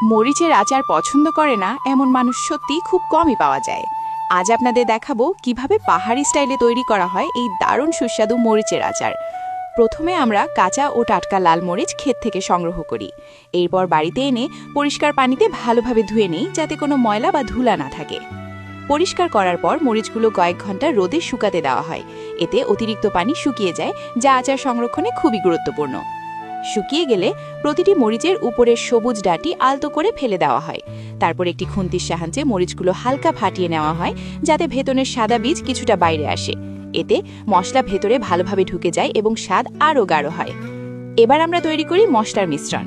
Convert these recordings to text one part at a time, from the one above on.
মরিচের আচার পছন্দ করে না এমন মানুষ সত্যি খুব কমই পাওয়া যায়। আজ আপনাদের দেখাবো কিভাবে পাহাড়ি স্টাইলে তৈরি করা হয় এই দারুণ সুস্বাদু মরিচের আচার। প্রথমে আমরা কাঁচা ও টাটকা লাল মরিচ ক্ষেত থেকে সংগ্রহ করি। এরপর বাড়িতে এনে পরিষ্কার পানিতে ভালোভাবে ধুয়ে নিই, যাতে কোনো ময়লা বা ধুলা না থাকে। পরিষ্কার করার পর মরিচগুলো কয়েক ঘন্টা রোদে শুকাতে দেওয়া হয়। এতে অতিরিক্ত পানি শুকিয়ে যায়, যা আচার সংরক্ষণে খুবই গুরুত্বপূর্ণ। শুকিয়ে গেলে প্রতিটি মরিচের উপরের সবুজ ডাঁটি আলতো করে ফেলে দেওয়া হয়। তারপর একটি খুন্তির সাহায্যে মরিচগুলো হালকা ফাটিয়ে নেওয়া হয়, যাতে ভেতরের সাদা বীজ কিছুটা বাইরে আসে। এতে মশলা ভেতরে ভালোভাবে ঢুকে যায় এবং স্বাদ আরও গাঢ় হয়। এবার আমরা তৈরি করি মশলার মিশ্রণ।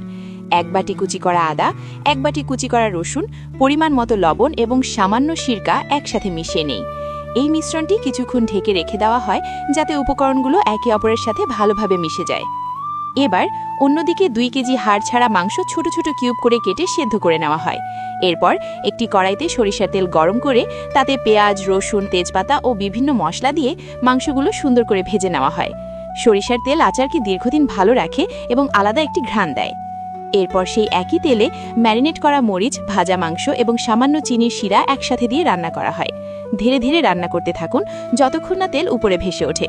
1 বাটি কুচি করা আদা, 1 বাটি কুচি করা রসুন, পরিমাণ মতো লবণ এবং সামান্য সিরকা একসাথে মিশিয়ে নেই। এই মিশ্রণটি কিছুক্ষণ ঢেকে রেখে দেওয়া হয়, যাতে উপকরণগুলো একে অপরের সাথে ভালোভাবে মিশে যায়। এবার অন্যদিকে 2 কেজি হাড় ছাড়া মাংস ছোট ছোট কিউব করে কেটে সেদ্ধ করে নেওয়া হয়। এরপর একটি কড়াইতে সরিষার তেল গরম করে তাতে পেঁয়াজ, রসুন, তেজপাতা ও বিভিন্ন মশলা দিয়ে মাংসগুলো সুন্দর করে ভেজে নেওয়া হয়। সরিষার তেল আচারকে দীর্ঘদিন ভালো রাখে এবং আলাদা একটি ঘ্রাণ দেয়। এরপর সেই একই তেলে ম্যারিনেট করা মরিচ, ভাজা মাংস এবং সামান্য চিনির শিরা একসাথে দিয়ে রান্না করা হয়। ধীরে ধীরে রান্না করতে থাকুন যতক্ষণ না তেল উপরে ভেসে ওঠে।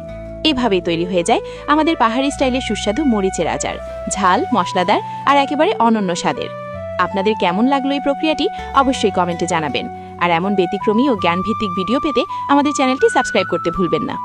এভাবেই তৈরি হয়ে যায় আমাদের পাহাড়ি স্টাইলের সুস্বাদু মরিচের আচার। ঝাল, মশলাদার আর একেবারে অনন্য স্বাদের। আপনাদের কেমন লাগলো এই প্রক্রিয়াটি অবশ্যই কমেন্টে জানাবেন। আর এমন ব্যতিক্রমী ও জ্ঞানভিত্তিক ভিডিও পেতে আমাদের চ্যানেলটি সাবস্ক্রাইব করতে ভুলবেন না।